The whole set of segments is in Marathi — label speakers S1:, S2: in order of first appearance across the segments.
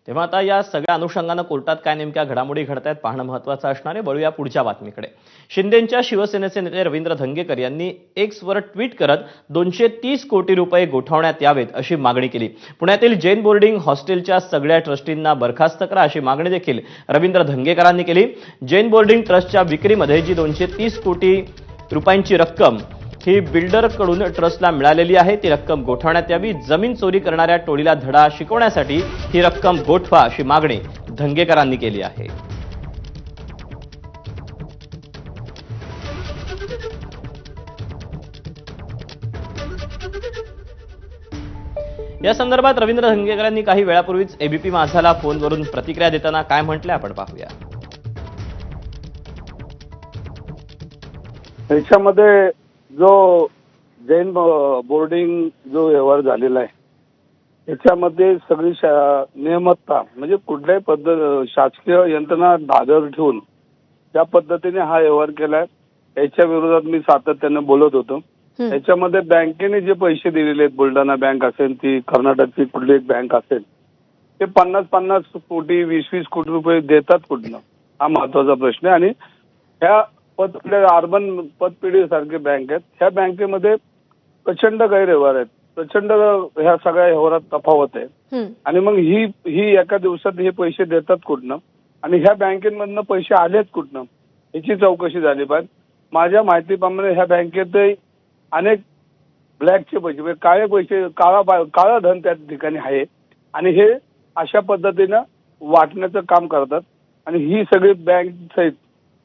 S1: तेव्हा आता या सगळ्या अनुषंगानं कोर्टात काय नेमक्या घडामोडी घडतायत पाहणं महत्त्वाचं असणार आहे। वळूया पुढच्या बातमीकडे। शिंदेंच्या शिवसेनेचे नेते रवींद्र धंगेकर यांनी एक्सवर ट्विट करत 230 कोटी रुपये गोठवण्यात यावेत अशी मागणी केली। पुण्यातील जैन बोर्डिंग हॉस्टेलच्या सगळ्या ट्रस्टींना बरखास्त करा अशी मागणी देखील रवींद्र धंगेकरांनी केली। जैन बोर्डिंग ट्रस्टच्या विक्रीमध्ये जी 230 कोटी रुपयांची रक्कम ही बिल्डरकडून ट्रस्टला मिळालेली आहे ती रक्कम गोठवण्यात यावी। जमीन चोरी करणाऱ्या टोळीला धडा शिकवण्यासाठी ही रक्कम गोठवा अशी मागणी धंगेकरांनी केली आहे। या संदर्भात रवींद्र धंगेकरांनी काही वेळापूर्वीच एबीपी माझाला फोनवरून प्रतिक्रिया देताना काय म्हटले आपण पाहूया।
S2: त्याच्यामध्ये जो जैन बोर्डिंग जो व्यवहार झालेला आहे त्याच्यामध्ये सगळी नियमितता म्हणजे कुठल्याही पद्धत शासकीय यंत्रणा धागर ठेवून त्या पद्धतीने हा व्यवहार केलाय। याच्या विरोधात मी सातत्याने बोलत होतो। याच्यामध्ये बँकेने जे पैसे दिलेले आहेत, बुलढाणा बँक असेल ती कर्नाटकची कुठली एक बँक असेल, ते 50-50 कोटी 20-20 कोटी रुपये देतात कुठनं, हा महत्वाचा प्रश्न आहे। आणि ह्या अर्बन पतपेढी सारखे बँक आहेत, ह्या बँकेमध्ये प्रचंड गैरव्यवहार आहेत, प्रचंड ह्या सगळ्या व्यवहारात तफावत आहे। आणि मग ही एका दिवसात हे पैसे देतात कुठनं आणि ह्या बँकेमधनं पैसे आलेत कुठनं याची चौकशी झाली पाहिजे। माझ्या माहितीप्रमाणे ह्या बँकेत अनेक ब्लॅकचे पैसे म्हणजे काळे पैसे काळा धन त्या ठिकाणी आहे आणि हे अशा पद्धतीनं वाटण्याचं काम करतात। आणि ही सगळी बँक आहेत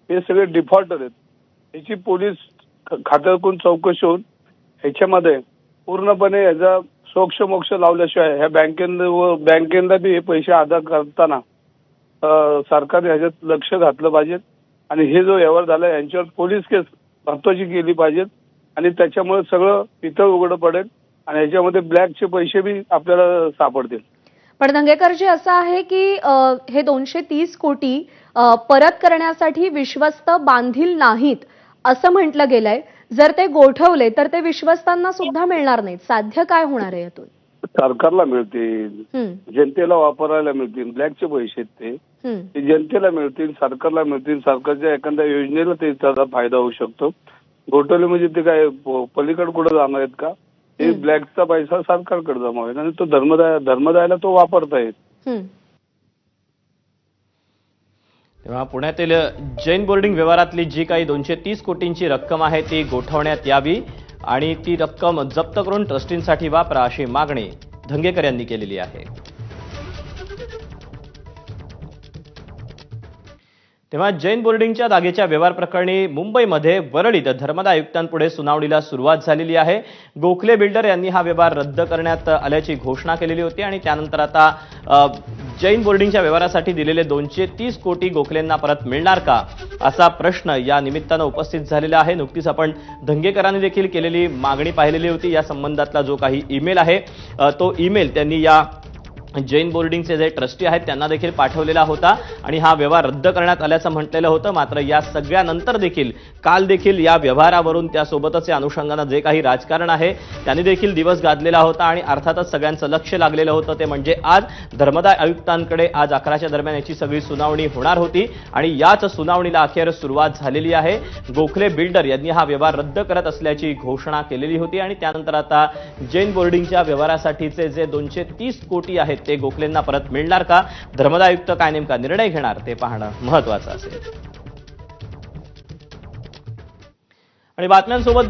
S2: हे सगळे डिफॉल्टर आहेत। याची पोलीस खात्याकडून चौकशी होऊन ह्याच्यामध्ये पूर्णपणे याचा सोक्ष मोक्ष लावल्याशिवाय ह्या बँकेला बी हे पैसे अदा करताना सरकारने ह्याच्यात लक्ष घातलं पाहिजे। आणि हे जो व्यवहार झाला यांच्यावर पोलीस केस महत्वाची केली पाहिजेत आणि त्याच्यामुळे सगळं पितळ उघडं पडेल आणि ह्याच्यामध्ये ब्लॅकचे पैसे बी आपल्याला सापडतील।
S3: पण धंगेकरजी असं आहे की हे 230 कोटी परत करण्यासाठी विश्वस्त बांधील नाहीत असं म्हटलं गेलंय। जर ते गोठवले तर ते विश्वस्तांना सुद्धा मिळणार नाहीत, साध्य काय होणार आहे यातून?
S2: सरकारला मिळतील, जनतेला वापरायला मिळतील, ब्लॅकचे पैसे ते जनतेला मिळतील, सरकारला मिळतील, सरकारच्या एखाद्या योजनेला त्याचा फायदा होऊ शकतो। गोठवले म्हणजे ते काय पलीकडे कुठे जाणार आहेत का? हे ब्लॅकचा पैसा सरकारकडे जमा होईल आणि तो धर्मदायाला तो वापरता येईल।
S1: तेव्हा पुण्यातील जैन बोर्डिंग व्यवहारातली जी काही 230 कोटींची रक्कम आहे ती गोठवण्यात यावी आणि ती रक्कम जप्त करून ट्रस्टींसाठी वापरा अशी मागणी धंगेकर यांनी केलेली आहे। तेव्हा जैन बोर्डिंगच्या जागेच्या व्यवहार प्रकरणी मुंबईमध्ये वरळीत धर्मदाय आयुक्तांपुढे सुनावणीला सुरुवात झालेली आहे। गोखले बिल्डर यांनी हा व्यवहार रद्द करण्यात आल्याची घोषणा केलेली होती आणि त्यानंतर आता जैन बोर्डिंगच्या व्यवहारासाठी दिलेले 230 कोटी गोखलेंना परत मिळणार का असा प्रश्न या निमित्तानं उपस्थित झालेला आहे। नुकतीच आपण धंगेकरांनी देखील केलेली मागणी पाहिलेली होती। या संबंधातला जो काही ईमेल आहे तो ईमेल त्यांनी या जैन बोर्डिंगचे जे ट्रस्टी आहेत त्यांना देखील पाठवलेला होता आणि हा व्यवहार रद्द करण्यात आल्याचं म्हटलेलं होतं। मात्र या सगळ्यानंतर देखील काल देखील या व्यवहारावरून त्यासोबतच या अनुषंगानं जे काही राजकारण आहे त्यांनी देखील दिवस गाजलेला होता आणि अर्थातच सगळ्यांचं लक्ष लागलेलं होतं ते म्हणजे आज धर्मदाय आयुक्तांकडे आज 11च्या दरम्यान याची सगळी सुनावणी होणार होती आणि याच सुनावणीला अखेर सुरुवात झालेली आहे। गोखले बिल्डर यांनी हा व्यवहार रद्द करत असल्याची घोषणा केलेली होती आणि त्यानंतर आता जैन बोर्डिंगच्या व्यवहारासाठीचे जे 230 कोटी आहेत ते गोखलेंना परत मिळणार का, धर्मदाय आयुक्त काय नेमका निर्णय घेणार ते पाहणं महत्त्वाचं असेल। आणि बातम्यांसोबत